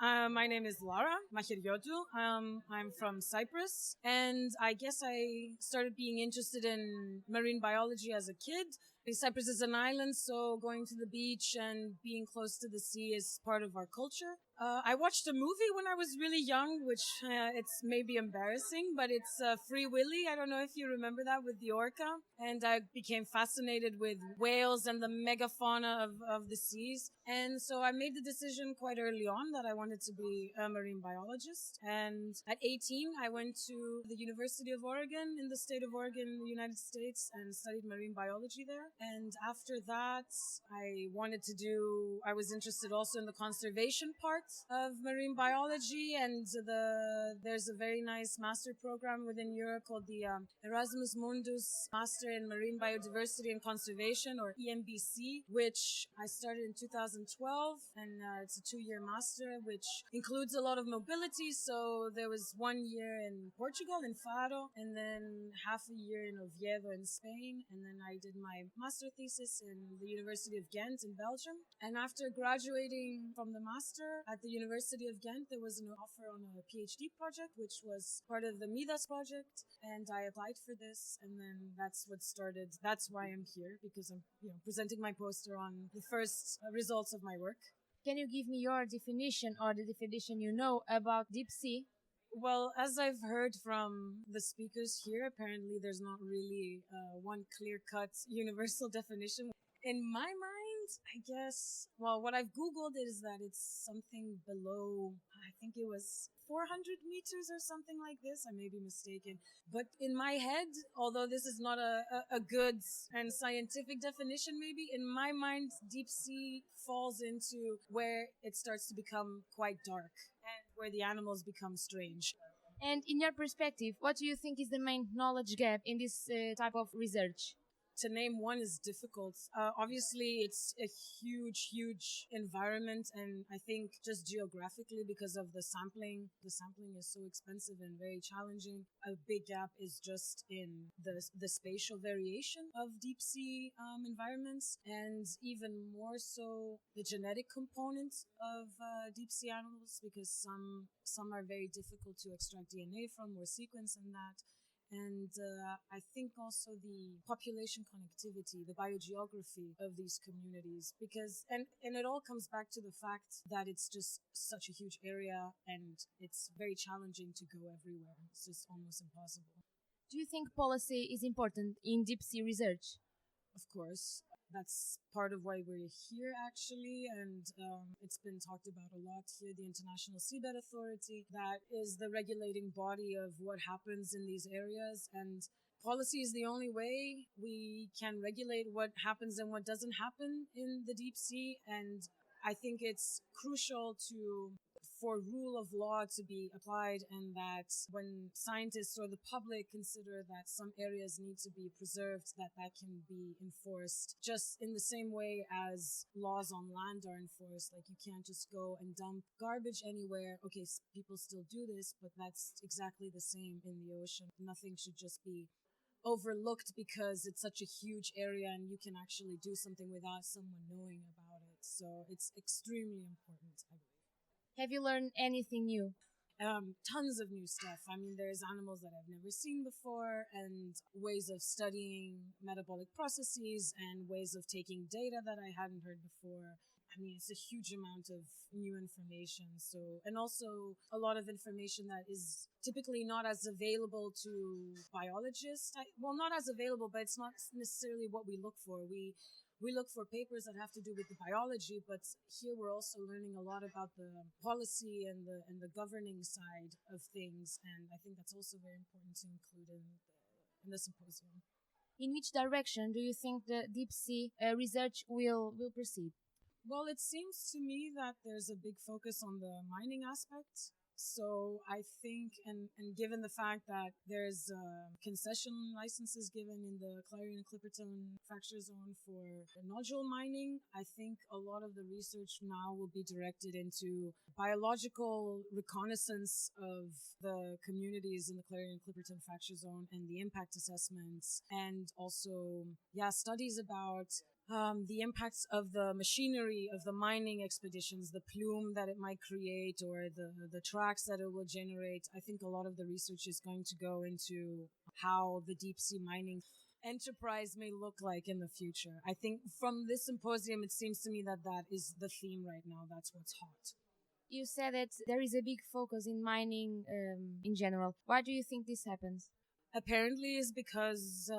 My name is Lara Macheriotou. I'm from Cyprus, and I guess I started being interested in marine biology as a kid. Cyprus is an island, so going to the beach and being close to the sea is part of our culture. I watched a movie when I was really young, which it's maybe embarrassing, but it's Free Willy. I don't know if you remember that, with the orca. And I became fascinated with whales and the megafauna of the seas. And so I made the decision quite early on that I wanted to be a marine biologist. And at 18, I went to the University of Oregon in the state of Oregon in the United States and studied marine biology there. And after that, I was interested also in the conservation part of marine biology, and there's a very nice master program within Europe called the Erasmus Mundus Master in Marine Biodiversity and Conservation, or EMBC, which I started in 2012, and it's a 2-year master, which includes a lot of mobility. So there was 1 year in Portugal, in Faro, and then half a year in Oviedo in Spain, and then I did my master thesis in the University of Ghent in Belgium. And after graduating from the master at the University of Ghent, there was an offer on a PhD project, which was part of the MIDAS project, and I applied for this, and then that's what started. That's why I'm here, because I'm presenting my poster on the first results of my work. Can you give me your definition, or the definition you know, about deep sea? Well, as I've heard from the speakers here, apparently there's not really one clear-cut universal definition. In my mind, I guess, well, what I've Googled is that it's something below, I think it was 400 meters or something like this. I may be mistaken. But in my head, although this is not a good and scientific definition, maybe, in my mind, deep sea falls into where it starts to become quite dark and where the animals become strange. And in your perspective, what do you think is the main knowledge gap in this type of research? To name one is difficult. Obviously, it's a huge environment, and I think just geographically, because of the sampling is so expensive and very challenging. A big gap is just in the spatial variation of deep sea environments, and even more so the genetic component of deep sea animals, because some are very difficult to extract DNA from or sequence in that. And I think also the population connectivity, the biogeography of these communities, because, and it all comes back to the fact that it's just such a huge area and it's very challenging to go everywhere. It's just almost impossible. Do you think policy is important in deep sea research? Of course. That's part of why we're here, actually, and it's been talked about a lot here. The International Seabed Authority, that is the regulating body of what happens in these areas, and policy is the only way we can regulate what happens and what doesn't happen in the deep sea. And I think it's crucial for rule of law to be applied, and that when scientists or the public consider that some areas need to be preserved, that can be enforced just in the same way as laws on land are enforced. Like, you can't just go and dump garbage anywhere. Okay, people still do this, but that's exactly the same in the ocean. Nothing should just be overlooked because it's such a huge area and you can actually do something without someone knowing about it. So it's extremely important, I believe. Have you learned anything new? Tons of new stuff. I mean, there's animals that I've never seen before, and ways of studying metabolic processes and ways of taking data that I hadn't heard before. I mean, it's a huge amount of new information. So, and also a lot of information that is typically not as available to biologists. Well, not as available, but it's not necessarily what we look for. We look for papers that have to do with the biology, but here we're also learning a lot about the policy and the governing side of things, and I think that's also very important to include in the symposium. In which direction do you think the deep sea research will proceed? Well, it seems to me that there's a big focus on the mining aspect. So I think, and given the fact that there's concession licenses given in the Clarion-Clipperton Fracture Zone for nodule mining, I think a lot of the research now will be directed into biological reconnaissance of the communities in the Clarion-Clipperton Fracture Zone and the impact assessments, and also, studies about the impacts of the machinery of the mining expeditions, the plume that it might create, or the tracks that it will generate. I think a lot of the research is going to go into how the deep sea mining enterprise may look like in the future. I think from this symposium, it seems to me that that is the theme right now. That's what's hot. You said that there is a big focus in mining in general. Why do you think this happens? Apparently is because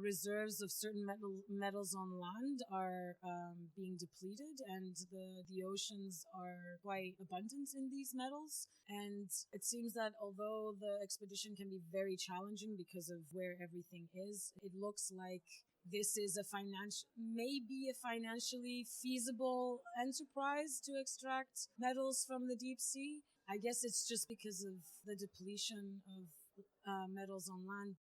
reserves of certain metals on land are being depleted, and the oceans are quite abundant in these metals. And it seems that although the expedition can be very challenging because of where everything is, it looks like this is maybe a financially feasible enterprise to extract metals from the deep sea. I guess it's just because of the depletion of metals on land.